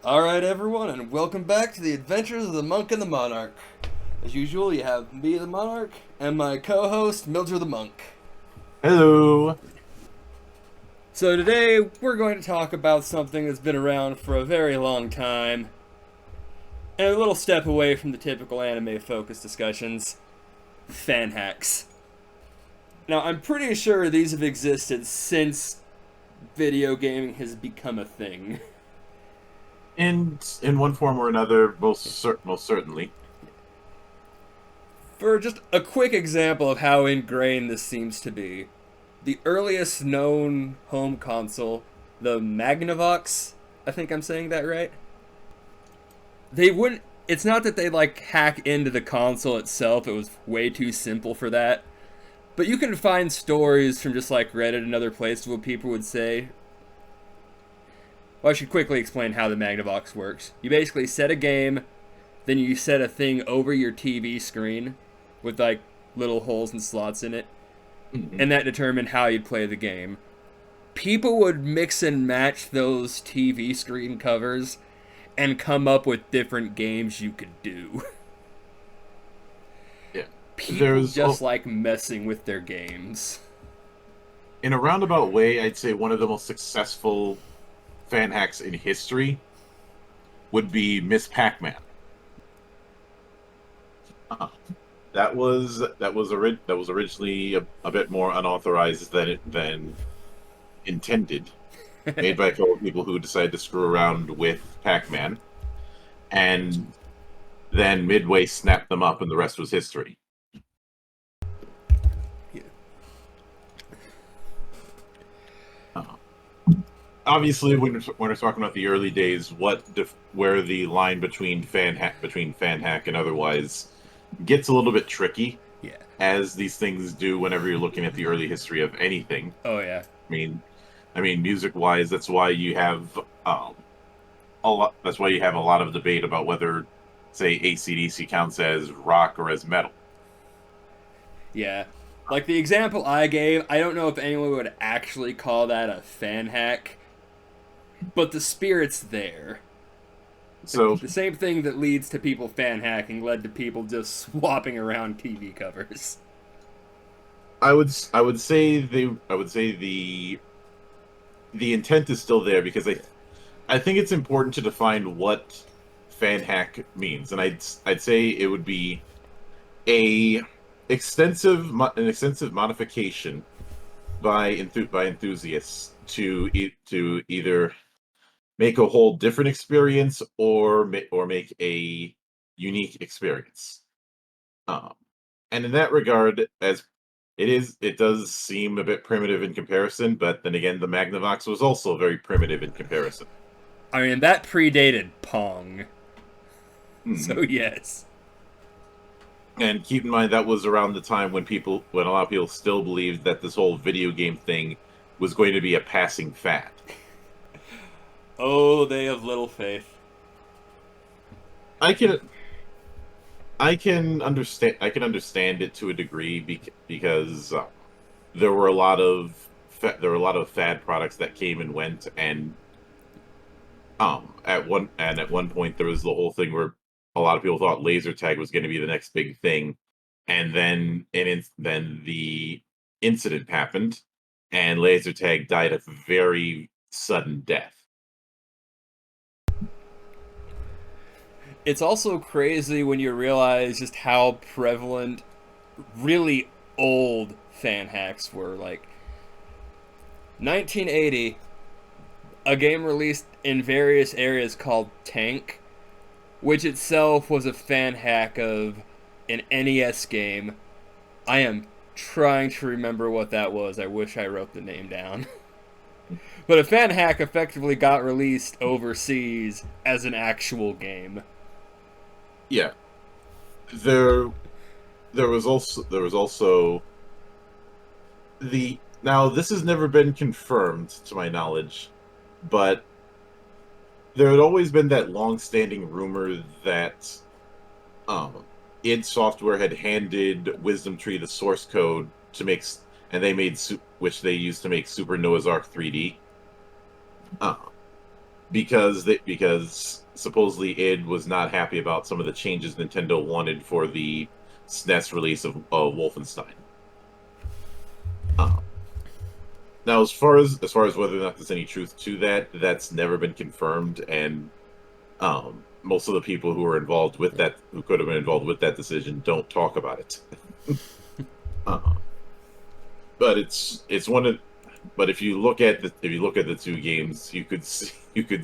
Alright, everyone, and welcome back to the adventures of the Monk and the Monarch. As usual, you have me, the Monarch, and my co host, Mildra the Monk. Hello. So, today we're going to talk about something that's been around for a very long time, and a little step away from the typical anime focused discussions fan hacks. Now, I'm pretty sure these have existed since video gaming has become a thing. In one form or another, most certainly. For just a quick example of how ingrained this seems to be, the earliest known home console, the Magnavox, I think I'm saying that right. They wouldn't. It's not that they like hack into the console itself. It was way too simple for that. But you can find stories from just like Reddit and other places where people would say. Well, I should quickly explain how the Magnavox works. You basically set a game, then you set a thing over your TV screen with like little holes and slots in it, Mhm. and that determined how you'd play the game. People would mix and match those TV screen covers and come up with different games you could do. Yeah. People There's just like messing with their games. In a roundabout way, I'd say one of the most successful fan hacks in history would be Miss Pac-Man. Uh, that was originally a bit more unauthorized than intended, made by a couple of people who decided to screw around with Pac-Man, and then Midway snapped them up, and the rest was history. Yeah. Uh, Obviously, when we're talking about the early days, where the line between fan hack and otherwise gets a little bit tricky, Yeah. as these things do whenever you're looking at the early history of anything. Oh yeah. I mean, music wise, that's why you have a lot. That's why you have a lot of debate about whether, say, AC/DC counts as rock or as metal. Yeah. Like the example I gave, I don't know if anyone would actually call that a fan hack, but the spirit's there. So The same thing that leads to people fan hacking led to people just swapping around TV covers. I would say the intent is still there because Yeah. I think it's important to define what fan hack means, and I'd say it would be a an extensive modification by enthusiasts to either make a whole different experience or make a unique experience. Um, and in that regard, as it does seem a bit primitive in comparison, but then again, the Magnavox was also very primitive in comparison. I mean, that predated Pong. So, Mhm. yes. And keep in mind that was around the time when a lot of people still believed that this whole video game thing was going to be a passing fad. Oh, they have little faith. I can I can understand it to a degree because there were a lot of there were a lot of fad products that came and went, and at one point there was the whole thing where a lot of people thought laser tag was going to be the next big thing, and then the incident happened, and laser tag died a very sudden death. It's also crazy when you realize just how prevalent really old fan hacks were. Like 1980, a game released in various areas called Tank, which itself was a fan hack of an NES game. I am trying to remember what that was. I wish I wrote the name down. But a fan hack effectively got released overseas as an actual game. Yeah, there there was also the now this has never been confirmed to my knowledge, but there had always been that long-standing rumor that um id Software had handed Wisdom Tree the source code to and they which they used to make Super Noah's Ark 3D. because supposedly id was not happy about some of the changes Nintendo wanted for the SNES release of Wolfenstein. Uh, Now, as far as whether or not there's any truth to that, that's never been confirmed, and most of the people who are involved with that, who could have been involved with that decision, don't talk about it. uh, but it's one of, but if you look at the two games, you could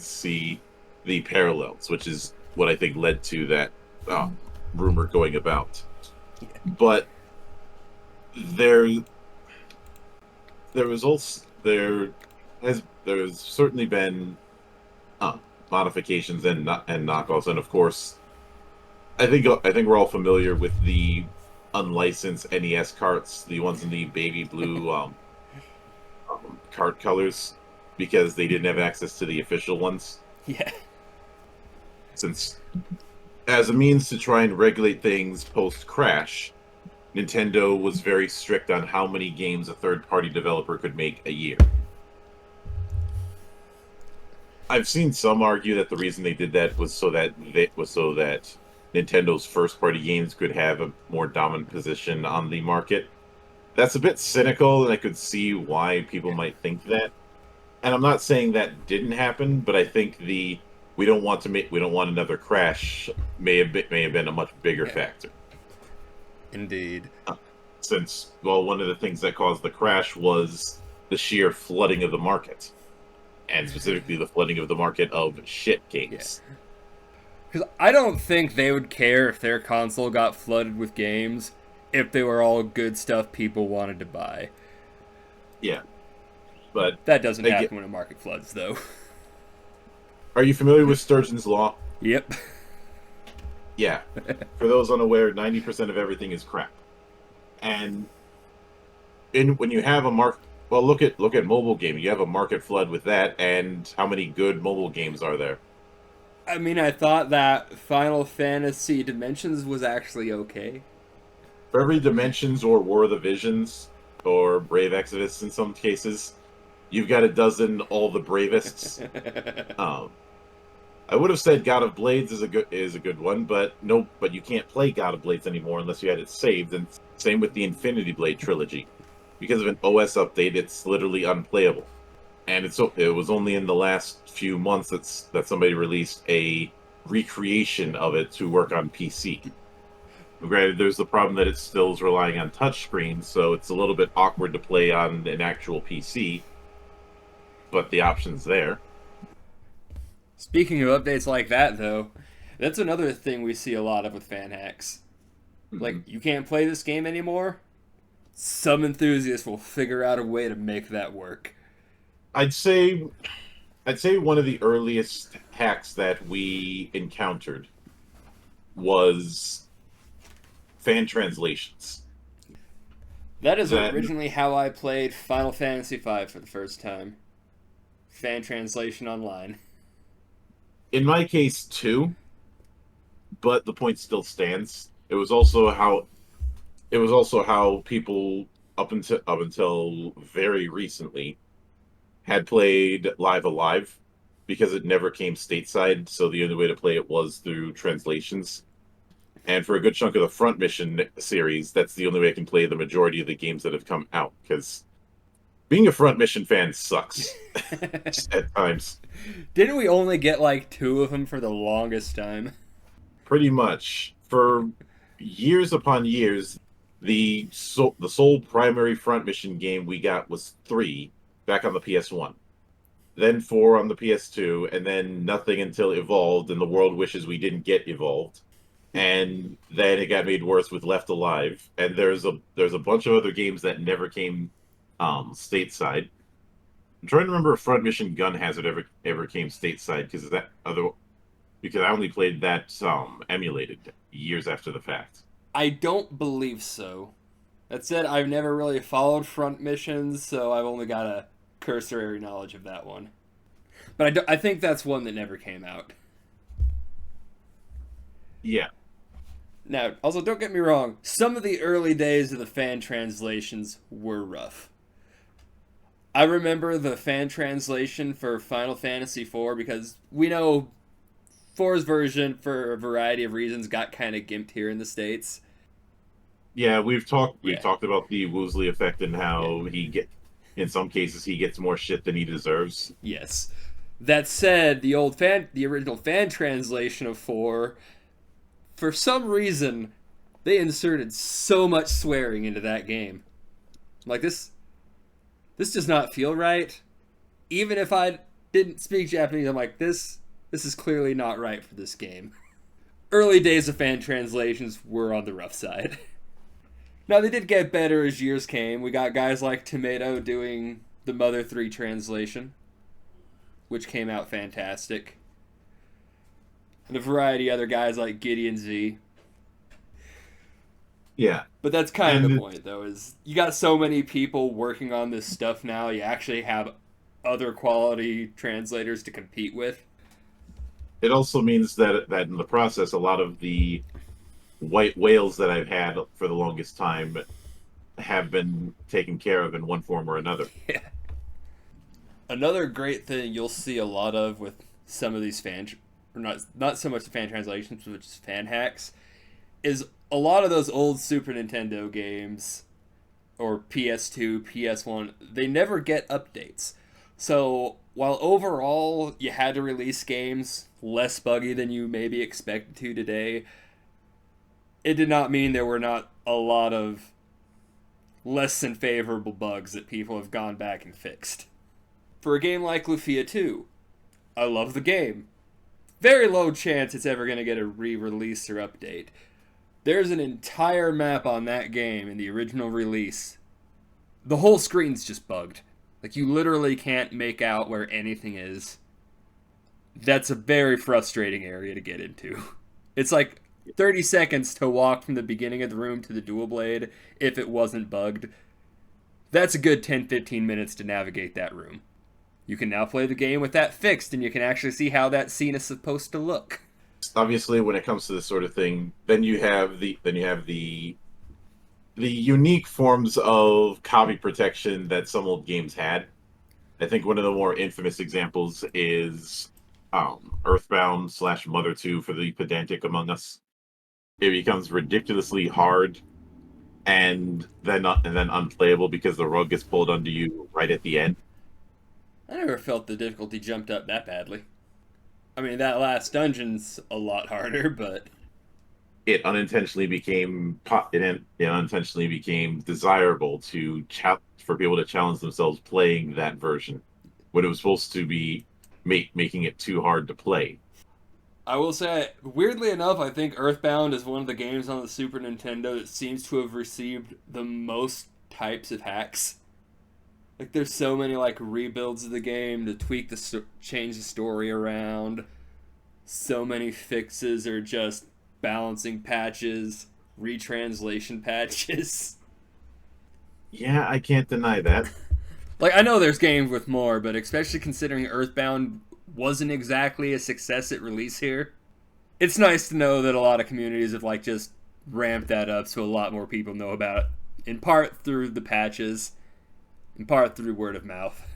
see the parallels, which is what I think led to that rumor going about. But there there was also there's certainly been uh, modifications and knockoffs, and of course, I think we're all familiar with the unlicensed NES carts, the ones in the baby blue cart colors, because they didn't have access to the official ones. Yeah. Since, as a means to try and regulate things post crash, Nintendo was very strict on how many games a third party developer could make a year. I've seen some argue that the reason they did that was so that Nintendo's first party games could have a more dominant position on the market. That's a bit cynical, and I could see why people might think that. And I'm not saying that didn't happen, but I think the we don't want another crash may have been a much bigger Yeah. factor. Indeed. Since, well, one of the things that caused the crash was the sheer flooding of the market, and specifically the flooding of the market of shit Yeah. games. Because I don't think they would care if their console got flooded with games if they were all good stuff people wanted to buy. Yeah, but That doesn't again, happen when a market floods, though. are you familiar with Sturgeon's law? Yep. Yeah. For those unaware, 90% of everything is crap. And when you have a well, look at mobile gaming. You have a market flood with that, and how many good mobile games are there? I mean, I thought that Final Fantasy Dimensions was actually okay. For every Dimensions or War of the Visions or Brave Exodus in some cases, you've got a dozen all the bravests. Um, I would have said God of Blades is a good one, but no, but you can't play God of Blades anymore unless you had it saved, and same with the Infinity Blade trilogy. Because of an OS update, it's literally unplayable. And it was only in the last few months that somebody released a recreation of it to work on PC. Granted, there's the problem that it still is relying on touchscreens, so it's a little bit awkward to play on an actual PC, but the option's there. Speaking of updates like that, though, that's another thing we see a lot of with fan hacks. Like, Mhm. you can't play this game anymore? Some enthusiasts will figure out a way to make that work. I'd say I'd say one of the earliest hacks that we encountered was fan translations. That is That originally how I played Final Fantasy V for the first time. Fan translation online. in my case too, but the point still stands. It was also how people up until very recently had played Live Alive because it never came stateside, so the only way to play it was through translations. And for a good chunk of the Front Mission series, that's the only way I can play the majority of the games that have come out, because being a Front Mission fan sucks at times. Didn't we only get like two of them for the longest time? Pretty much. For years upon years, the sole primary Front Mission game we got was 3 back on the PS1. Then 4 on the PS2, and then nothing until Evolved, and the world wishes we didn't get Evolved. And then it got made worse with Left Alive, and there's a bunch of other games that never came stateside. I'm trying to remember if Front Mission Gun Hazard ever came stateside, because I only played that emulated years after the fact. I don't believe so. That said, I've never really followed front missions, so I've only got a cursory knowledge of that one. But I think that's one that never came out. Yeah, Now, also, don't get me wrong, some of the early days of the fan translations were rough. I remember the fan translation for Final Fantasy IV because we know Four's version, for a variety of reasons, got kind of gimped here in the States. Yeah, we've Yeah, talked about the Woosley effect and yeah, how in some cases he gets more shit than he deserves. yes. That said, the original fan translation of Four, for some reason, they inserted so much swearing into that game. Like this does not feel right. Even if I didn't speak Japanese, I'm like this is clearly not right for this game. Early days of fan translations were on the rough side. Now they did get better as years came. We got guys like Tomato doing the Mother 3 translation, which came out fantastic. And a variety of other guys like Gideon Z. Yeah, But that's kind of and the point, though, is you got so many people working on this stuff now, you actually have other quality translators to compete with. it also means that in the process, a lot of the white whales that I've had for the longest time have been taken care of in one form or another. Yeah. Another great thing you'll see a lot of with some of these or not so much the fan translations, but just fan hacks, is a lot of those old Super Nintendo games or PS2, PS1, they never get updates. So while overall you had to release games less buggy than you maybe expected to today, it did not mean there were not a lot of less than favorable bugs that people have gone back and fixed. For a game like Lufia 2, I love the game. Very low chance it's ever going to get a re-release or update. There's an entire map on that game in the original release. The whole screen's just bugged. Like, you literally can't make out where anything is. That's a very frustrating area to get into. It's like 30 seconds to walk from the beginning of the room to the dual blade if it wasn't bugged. That's a good 10-15 minutes to navigate that room. You can now play the game with that fixed, and you can actually see how that scene is supposed to look. Obviously, when it comes to this sort of thing, then you have the unique forms of copy protection that some old games had. I think one of the more infamous examples is Earthbound slash Mother 2 for the pedantic among us. It becomes ridiculously hard and then unplayable because the rug gets pulled under you right at the end. I never felt the difficulty jumped up that badly. I mean, that last dungeon's a lot harder, but It unintentionally became desirable for people to challenge themselves playing that version when it was supposed to be making it too hard to play. I will say, weirdly enough, I think Earthbound is one of the games on the Super Nintendo that seems to have received the most types of hacks. Like, there's so many like rebuilds of the game to tweak change the story around. So many fixes or just balancing patches, retranslation patches. Yeah, I can't deny that. Like, I know there's games with more, but especially considering Earthbound wasn't exactly a success at release here, it's nice to know that a lot of communities have like just ramped that up so a lot more people know about it. In part through the patches, in part through word of mouth.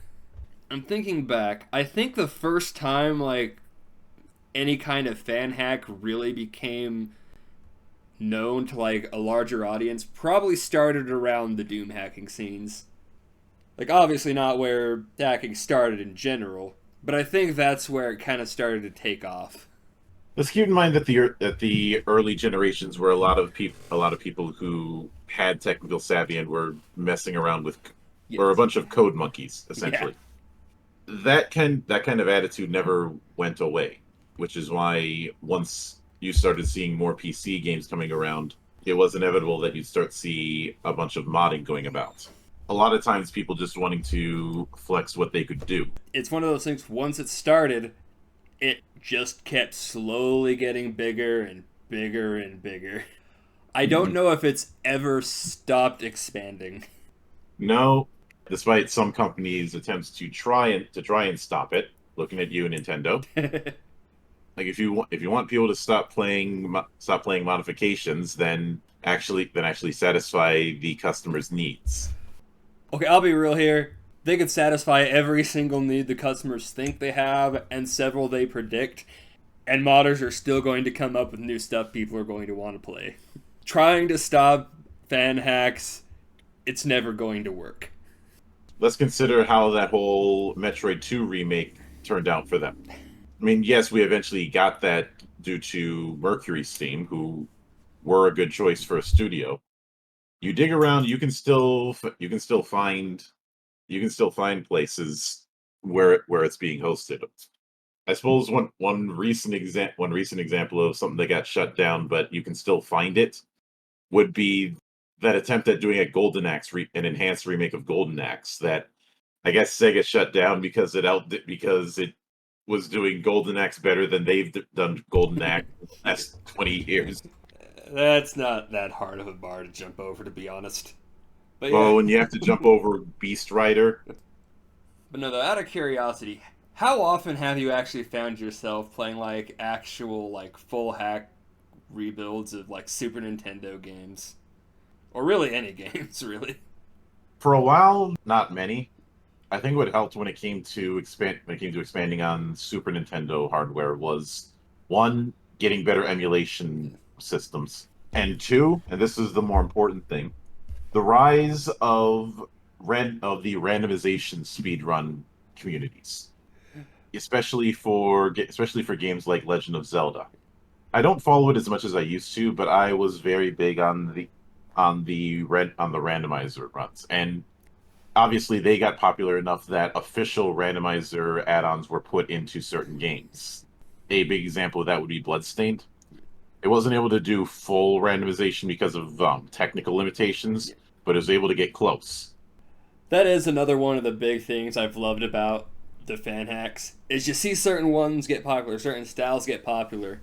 I'm thinking back. I think the first time like any kind of fan hack really became known to like a larger audience probably started around the Doom hacking scenes. Like, obviously not where hacking started in general, but I think that's where it kind of started to take off. Let's keep in mind that the early generations were a lot of people who had technical savvy and were messing around with were a Yes. bunch of code monkeys Yeah. essentially. That kind of attitude never went away, which is why once you started seeing more PC games coming around, it was inevitable that you'd start to see a bunch of modding going about. A lot of times, people just wanting to flex what they could do. It's one of those things, once it started, it just kept slowly getting bigger and bigger and bigger. I don't Mhm. know if it's ever stopped expanding. No, despite some companies' attempts to try and stop it, looking at you, Nintendo. Like if you want people to stop playing modifications, then actually satisfy the customer's needs. Okay, I'll be real here. They could satisfy every single need the customers think they have and several they predict, and modders are still going to come up with new stuff people are going to want to play. Trying to stop fan hacks, it's never going to work. Let's consider how that whole Metroid 2 remake turned out for them. I mean, yes, we eventually got that due to Mercury Steam, who were a good choice for a studio. You dig around, you can still find places where it's being hosted. I suppose one recent example of something that got shut down, but you can still find it, would be that attempt at doing a an enhanced remake of Golden Axe that I guess Sega shut down because it was doing Golden Axe better than done Golden Axe in the last 20 years. That's not that hard of a bar to jump over, to be honest. But yeah. Well, when you have to jump over Beast Rider, But no, though, out of curiosity, how often have you actually found yourself playing like actual like full hack rebuilds of like Super Nintendo games, or really any games, really? for a while, not many. I think what helped when it came to expanding on Super Nintendo hardware was one, getting better emulation systems, and two, and this is the more important thing, the rise of the randomization speedrun communities, especially for games like Legend of Zelda. I don't follow it as much as I used to, but I was very big on the randomizer runs, and obviously they got popular enough that official randomizer add-ons were put into certain games. A big example of that would be Bloodstained. It wasn't able to do full randomization because of technical limitations, but it was able to get close. That is another one of the big things I've loved about the fan hacks is you see certain ones get popular, certain styles get popular,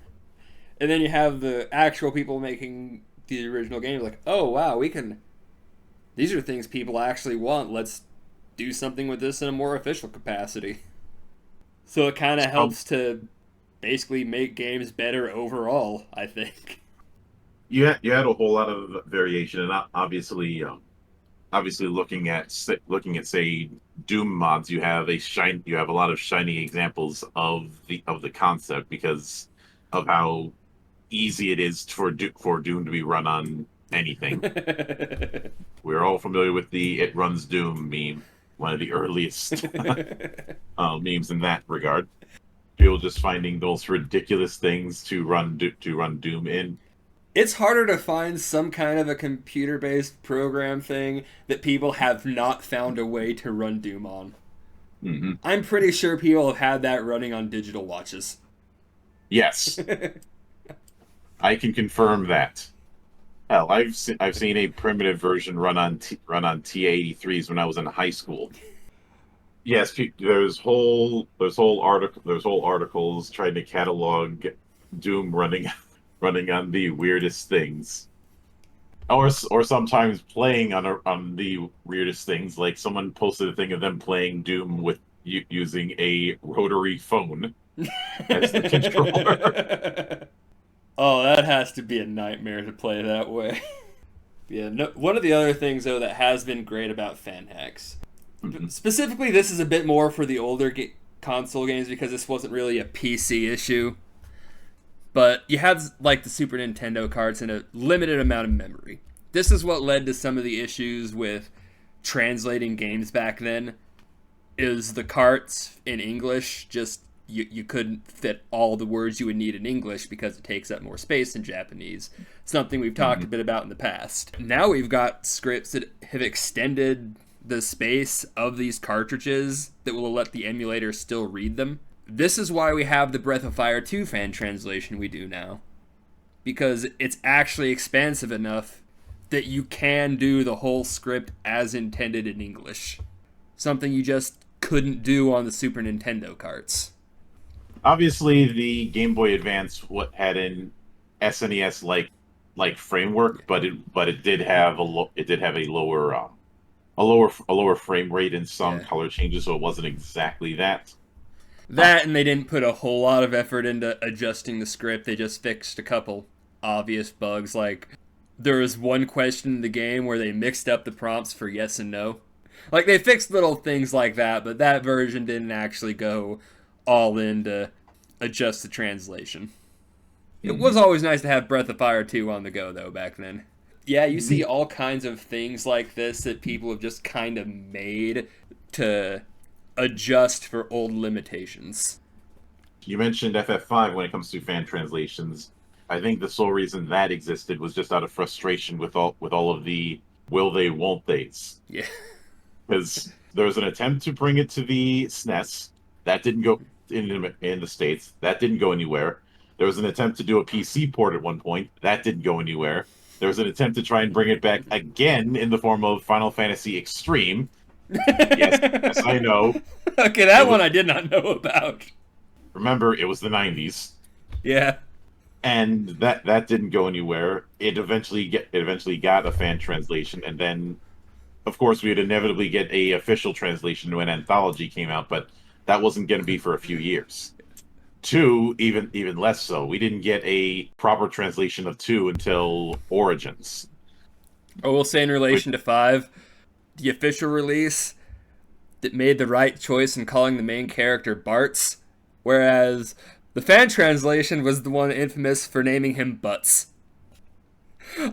and then you have the actual people making the original game like, oh wow, we can. These are things people actually want. Let's do something with this in a more official capacity. So it kind of So helps to basically make games better overall, I think. you had a whole lot of variation, and obviously looking at say Doom mods, you have a lot of shining examples of the concept because of how easy it is for Doom to be run on anything. We're all familiar with the "It runs Doom" meme, one of the earliest memes in that regard. People just finding those ridiculous things to run Doom in. It's harder to find some kind of a computer based program thing that people have not found a way to run Doom on. Hmm. I'm pretty sure people have had that running on digital watches. Yes, I can confirm that. Hell, I've seen a primitive version run on T83s when I was in high school. Yes, there's whole articles trying to catalog Doom running on the weirdest things, or sometimes playing on the weirdest things. Like someone posted a thing of them playing Doom with using a rotary phone as the controller. Oh, that has to be a nightmare to play that way. Yeah, no, one of the other things though that has been great about fan hacks, Mhm. specifically, this is a bit more for the older console games because this wasn't really a PC issue. But you had like the Super Nintendo carts and a limited amount of memory. This is what led to some of the issues with translating games back then. Is the carts in English just you couldn't fit all the words you would need in English because it takes up more space in Japanese. Something we've talked a Mhm. bit about in the past. Now we've got scripts that have extended the space of these cartridges that will let the emulator still read them. This is why we have the Breath of Fire 2 fan translation we do now. Because it's actually expansive enough that you can do the whole script as intended in English. Something you just couldn't do on the Super Nintendo carts. Obviously, the Game Boy Advance what had an SNES like framework, but it did have a lower a lower frame rate and some Yeah. color changes, so it wasn't exactly that. Uh, That and they didn't put a whole lot of effort into adjusting the script. They just fixed a couple obvious bugs. Like there was one question in the game where they mixed up the prompts for yes and no. Like, they fixed little things like that, but that version didn't actually go all in to adjust the translation. It was Mhm. always nice to have Breath of Fire 2 on the go, though, back then. Yeah, you see The all kinds of things like this that people have just kind of made to adjust for old limitations. You mentioned FF5 when it comes to fan translations. I think the sole reason that existed was just out of frustration with all of the will they won't they's. Yeah. Because there was an attempt to bring it to the SNES that didn't go in the states. That didn't go anywhere. There was an attempt to do a PC port at one point. That didn't go anywhere. There was an attempt to try and bring it back again in the form of Final Fantasy Extreme. Yes, yes, I know. Okay, It that was one I did not know about. remember it was the 90s. Yeah. And that didn't go anywhere. It eventually got a fan translation, and then of course we would inevitably get a official translation when Anthology came out, but that wasn't going to be for a few years. Two, even less so. We didn't get a proper translation of two until Origins. I will say in Which relation to 5, the official release that made the right choice in calling the main character Bartz, whereas the fan translation was the one infamous for naming him Butts.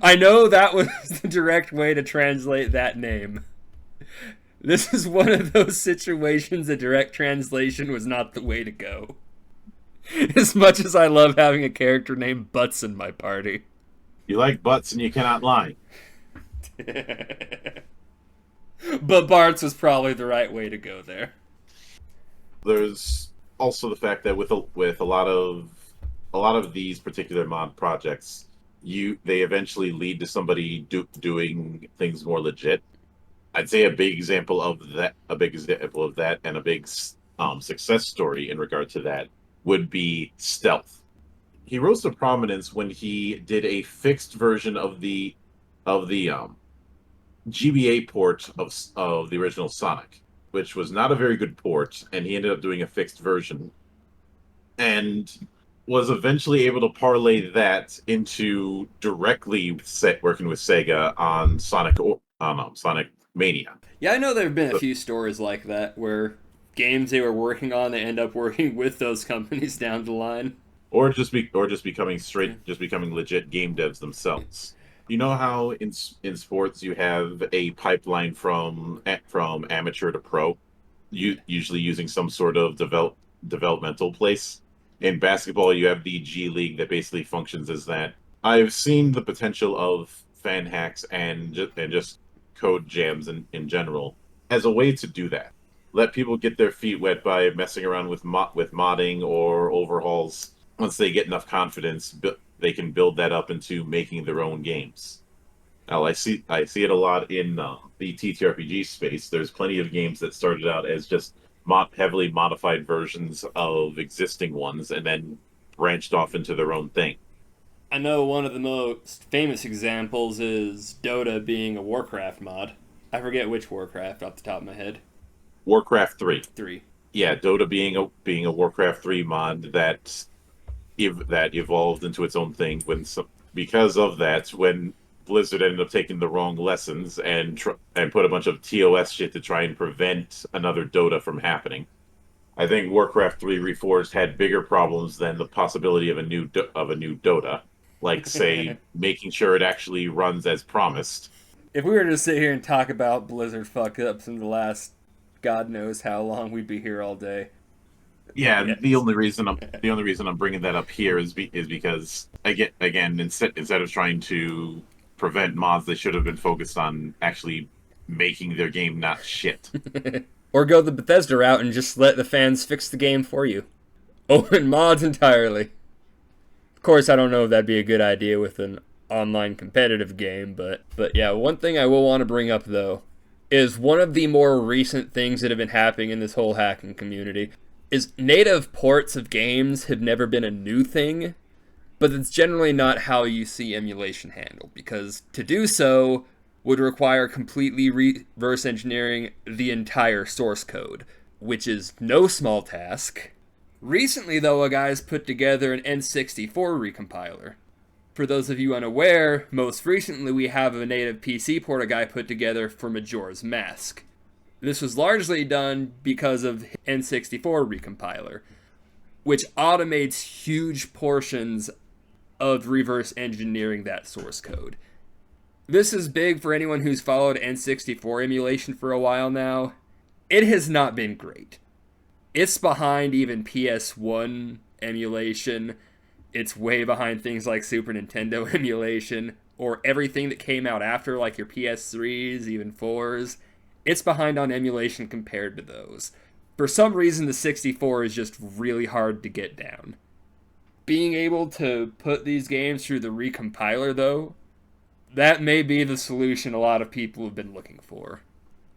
I know that was the direct way to translate that name. This is one of those situations a direct translation was not the way to go. As much as I love having a character named Butts in my party. you like butts and you cannot lie. But Bart's was probably the right way to go there. There's also the fact that with a lot of these particular mod projects, they eventually lead to somebody doing things more legit. I'd say a big example of that, and a big success story in regard to that would be Stealth. He rose to prominence when he did a fixed version of the GBA port of the original Sonic, which was not a very good port, and he ended up doing a fixed version, and was eventually able to parlay that into directly working with Sega on Sonic Mania. Yeah, I know there have been a So, few stories like that where games they were working on, they end up working with those companies down the line. or just becoming Yeah. just becoming legit game devs themselves. You know how in sports you have a pipeline from amateur to pro, usually using some sort of developmental place. In basketball, you have the G League that basically functions as that. I've seen the potential of fan hacks and just code jams in general as a way to do that. Let people get their feet wet by messing around with modding or overhauls. Once they get enough confidence, they can build that up into making their own games. Now, I see it a lot in the TTRPG space. There's plenty of games that started out as just heavily modified versions of existing ones, and then branched off into their own thing. I know one of the most famous examples is Dota being a Warcraft mod. I forget which Warcraft off the top of my head. Warcraft 3. 3. Yeah, Dota being a Warcraft 3 mod that evolved into its own thing because of that, when Blizzard ended up taking the wrong lessons and put a bunch of TOS shit to try and prevent another Dota from happening. I think Warcraft 3 Reforged had bigger problems than the possibility of a new Dota, like say making sure it actually runs as promised. If we were to sit here and talk about Blizzard fuck ups in the last God knows how long, we'd be here all day. Yeah, Yes. the only reason I'm bringing that up here is because again instead of trying to prevent mods, they should have been focused on actually making their game not shit. Or go the Bethesda route and just let the fans fix the game for you. Open mods entirely. Of course, I don't know if that'd be a good idea with an online competitive game, but yeah, one thing I will want to bring up though is one of the more recent things that have been happening in this whole hacking community is native ports of games have never been a new thing, but it's generally not how you see emulation handled, because to do so would require completely reverse engineering the entire source code, which is no small task. Recently, though, a guy's put together an N64 recompiler. For those of you unaware, most recently we have a native PC port a guy put together for Majora's Mask. This was largely done because of N64 Recompiler, which automates huge portions of reverse engineering that source code. This is big for anyone who's followed N64 emulation for a while now. It has not been great. It's behind even PS1 emulation. It's way behind things like Super Nintendo emulation, or everything that came out after, like your PS3s, even 4s. It's behind on emulation compared to those. For some reason, the 64 is just really hard to get down. Being able to put these games through the recompiler, though, that may be the solution a lot of people have been looking for.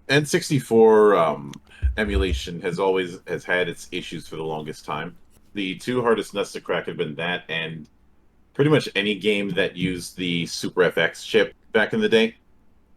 N64 emulation has had its issues for the longest time. The two hardest nuts to crack have been that and pretty much any game that used the Super FX chip back in the day.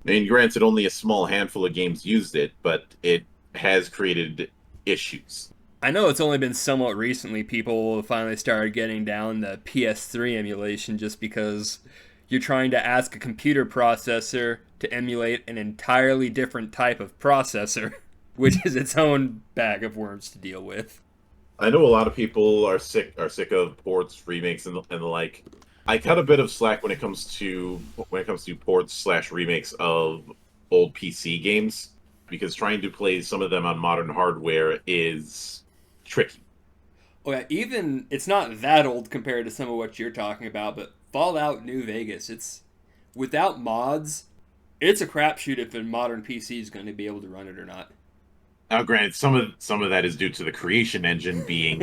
I mean, granted, only a small handful of games used it, but it has created issues. I know it's only been somewhat recently people finally started getting down the PS3 emulation just because you're trying to ask a computer processor to emulate an entirely different type of processor, which is its own bag of worms to deal with. I know a lot of people are sick of ports, remakes, and the like. I cut a bit of slack when it comes to ports slash remakes of old PC games because trying to play some of them on modern hardware is tricky. Oh yeah, even it's not that old compared to some of what you're talking about, but Fallout New Vegas, it's without mods, it's a crapshoot if a modern PC is going to be able to run it or not. Now, granted, some of that is due to the creation engine being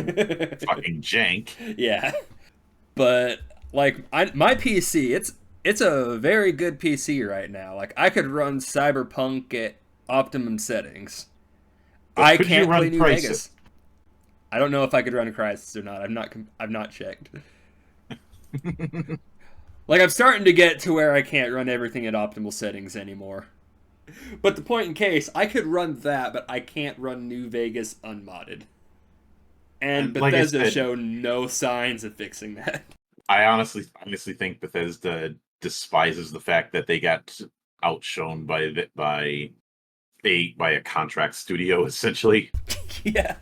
fucking jank. Yeah, but like my PC, it's a very good PC right now. Like I could run Cyberpunk at optimum settings. But I could you can't play run New Crisis? Vegas. I don't know if I could run a Crisis or not. I've not checked. Like I'm starting to get to where I can't run everything at optimal settings anymore. But the point in case, I could run that, but I can't run New Vegas unmodded. And And like I Bethesda said, show no signs of fixing that. I honestly think Bethesda despises the fact that they got outshone by a contract studio essentially Yeah.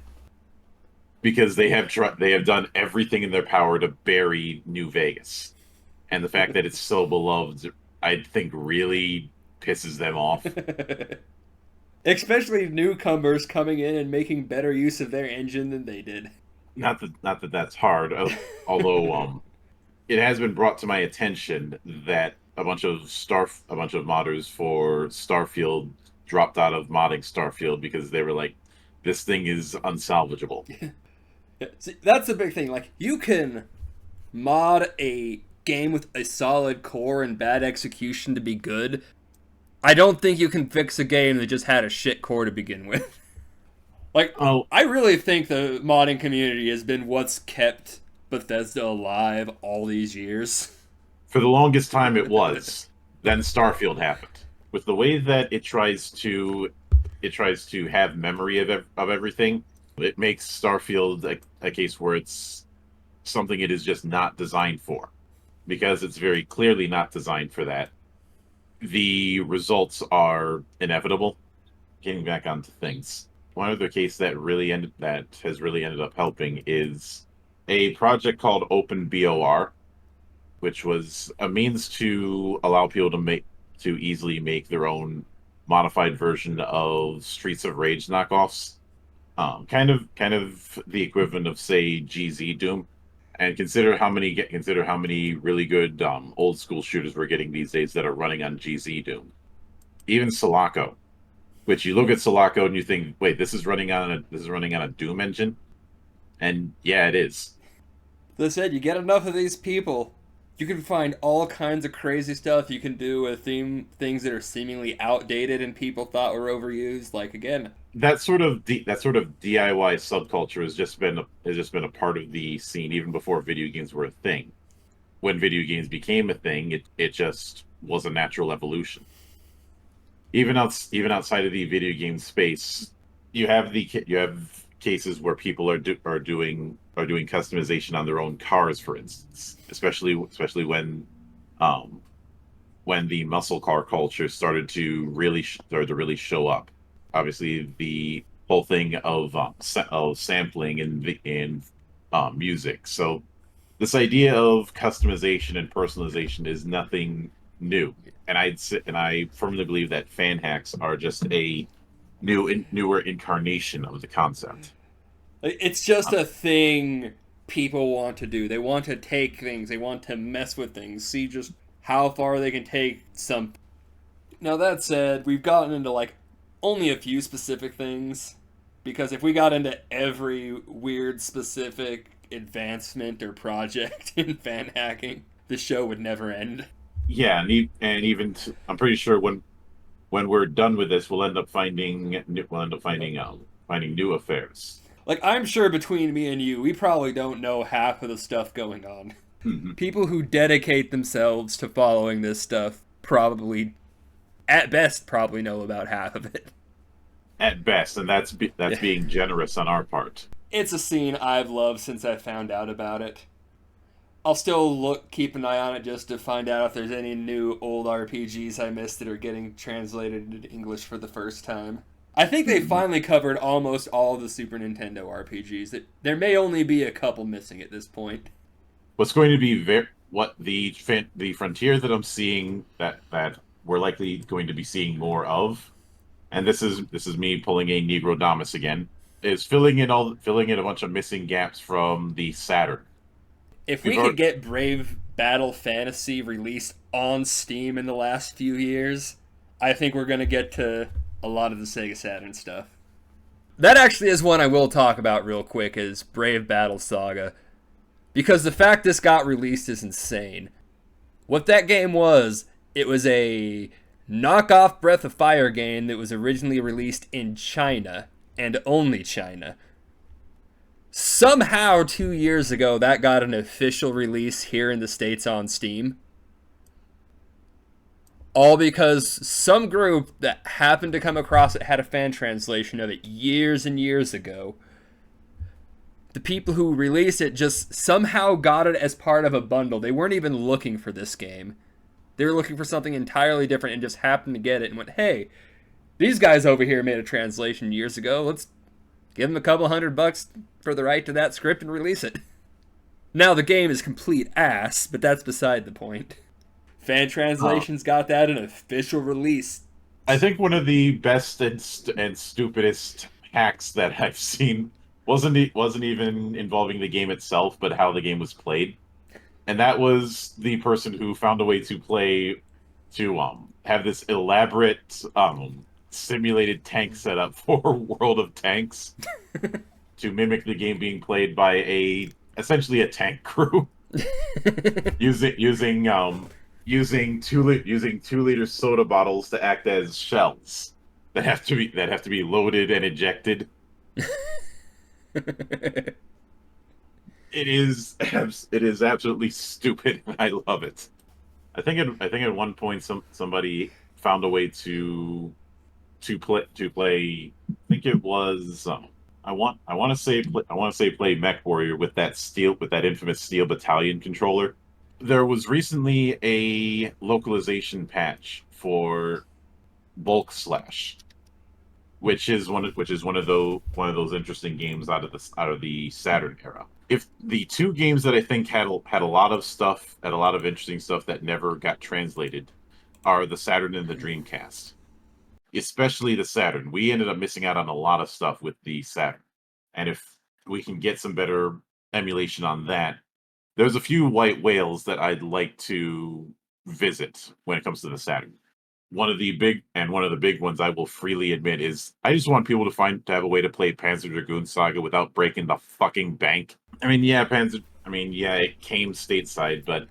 because they have done everything in their power to bury New Vegas, and the fact that it's so beloved, I think, really pisses them off. Especially newcomers coming in and making better use of their engine than they did. Not that that's hard, although it has been brought to my attention that a bunch of modders for Starfield dropped out of modding Starfield because they were like, this thing is unsalvageable. See, that's the big thing. Like, you can mod a game with a solid core and bad execution to be good. I don't think you can fix a game that just had a shit core to begin with. Like, Oh, I really think the modding community has been what's kept Bethesda alive all these years. for the longest time it was. Then Starfield happened. With the way that it tries to have memory of everything, it makes Starfield a case where it's something it is just not designed for. Because it's very clearly not designed for that. The results are inevitable. Getting back onto things. One other case that has really ended up helping is a project called OpenBOR, which was a means to allow people to easily make their own modified version of Streets of Rage knockoffs. Kind of the equivalent of say GZ Doom. And consider how many really good old school shooters we're getting these days that are running on GZ Doom. Even Sulaco, which you look at Sulaco and you think, wait, this is running on a Doom engine, and yeah, it is. They said you get enough of these people, you can find all kinds of crazy stuff you can do with things that are seemingly outdated and people thought were overused. Like again, That sort of DIY subculture has just been a part of the scene even before video games were a thing. When video games became a thing, it just was a natural evolution. Even outside of the video game space, you have cases where people are doing customization on their own cars, for instance, especially when the muscle car culture started to really show up. obviously the whole thing of of sampling in music. So this idea of customization and personalization is nothing new, and I firmly believe that fan hacks are just a newer incarnation of the concept. It's just Um, a thing people want to do. They want to take things, they want to mess with things, see just how far they can take some. Now, that said, we've gotten into like only a few specific things. Because if we got into every weird specific advancement or project in fan hacking, the show would never end. yeah, and even I'm pretty sure when we're done with this, we'll end up finding new affairs. Like, I'm sure between me and you, we probably don't know half of the stuff going on. Mhm. People who dedicate themselves to following this stuff probably, at best, probably know about half of it. At best, and that's Yeah. being generous on our part. It's a scene I've loved since I found out about it. I'll still keep an eye on it just to find out if there's any new old RPGs I missed that are getting translated into English for the first time. I think they Mhm. finally covered almost all of the Super Nintendo RPGs. There may only be a couple missing at this point. What's going to be what the frontier that I'm seeing that we're likely going to be seeing more of, and this is me pulling a Negrodamus again, is filling in a bunch of missing gaps from the Saturn. If We've we could heard, get Brave Battle Fantasy released on Steam in the last few years, I think we're going to get to a lot of the Sega Saturn stuff. That actually is one I will talk about real quick is Brave Battle Saga. Because the fact this got released is insane. What that game was, it was a knockoff Breath of Fire game that was originally released in China, and only China. Somehow, 2 years ago, that got an official release here in the States on Steam. All because some group that happened to come across it had a fan translation of it years and years ago. The people who released it just somehow got it as part of a bundle. They weren't even looking for this game. They were looking for something entirely different and just happened to get it and went, hey, these guys over here made a translation years ago. Let's give them a couple $100 for the right to that script and release it. Now the game is complete ass, but that's beside the point. Fan uh, translations got that an official release. I think one of the best and stupidest hacks that I've seen wasn't even involving the game itself, but how the game was played. And that was the person who found a way to have this elaborate simulated tank setup for World of Tanks to mimic the game being played by a essentially a tank crew using 2 liter soda bottles to act as shells that have to be loaded and ejected. It is absolutely stupid. I love it. I think at one point somebody found a way to play. I think it was I want to say play Mech Warrior with that infamous Steel Battalion controller. There was recently a localization patch for Bulk Slash, which is one of those interesting games out of the Saturn era. If the two games that I think had a lot of stuff, had a lot of interesting stuff that never got translated, are the Saturn and the Dreamcast. Especially the Saturn. We ended up missing out on a lot of stuff with the Saturn. And if we can get some better emulation on that, there's a few white whales that I'd like to visit when it comes to the Saturn. One of the big ones I will freely admit is I just want people to have a way to play Panzer Dragoon Saga without breaking the fucking bank. I mean, yeah, it came stateside, but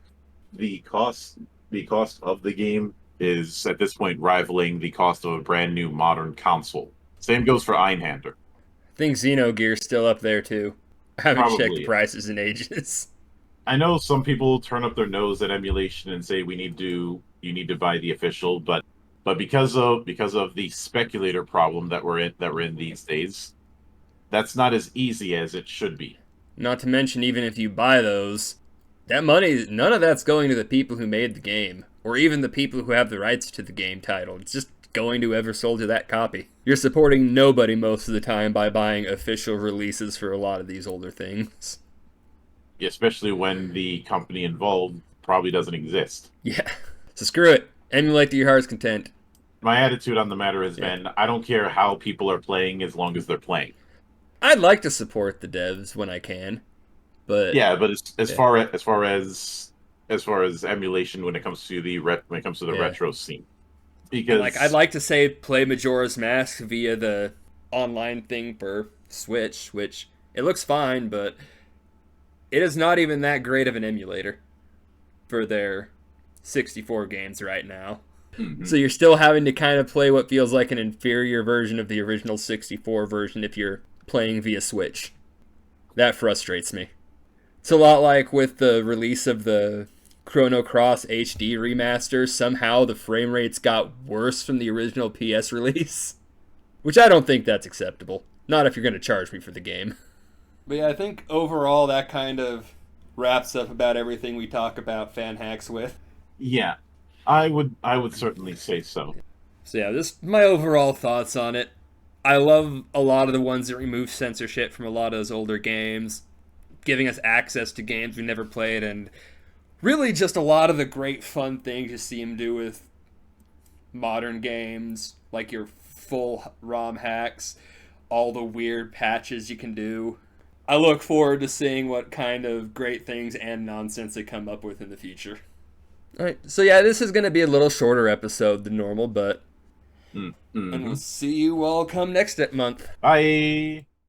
the cost the cost of the game is at this point rivaling the cost of a brand new modern console. Same goes for Einhander. I think Xenogear's still up there too. I haven't checked the Probably. prices in ages. I know some people turn up their nose at emulation and say you need to buy the official, but because of the speculator problem that we're in these days, that's not as easy as it should be. Not to mention, even if you buy those, that money, none of that's going to the people who made the game. or even the people who have the rights to the game title. It's just going to whoever sold you that copy. You're supporting nobody most of the time by buying official releases for a lot of these older things. Especially when the company involved probably doesn't exist. Yeah. So screw it. Emulate to your heart's content. My attitude on the matter has been, I don't care how people are playing as long as they're playing. I'd like to support the devs when I can, but yeah, but as far as emulation when it comes to the retro scene, because like I'd like to say play Majora's Mask via the online thing for Switch, which it looks fine, but it is not even that great of an emulator for their 64 games right now. Mm-hmm. So you're still having to kind of play what feels like an inferior version of the original 64 version if you're playing via Switch. That frustrates me. It's a lot like with the release of the Chrono Cross HD remaster. Somehow the frame rates got worse from the original PS release. Which I don't think that's acceptable. Not if you're going to charge me for the game. But yeah, I think overall that kind of wraps up about everything we talk about fan hacks with. Yeah, I would certainly say so. So yeah, just my overall thoughts on it. I love a lot of the ones that remove censorship from a lot of those older games, giving us access to games we never played, and really just a lot of the great fun things you see them do with modern games, like your full ROM hacks, all the weird patches you can do. I look forward to seeing what kind of great things and nonsense they come up with in the future. Alright, so yeah, this is going to be a little shorter episode than normal, but... Mm-hmm. And we'll see you all come next month. Bye!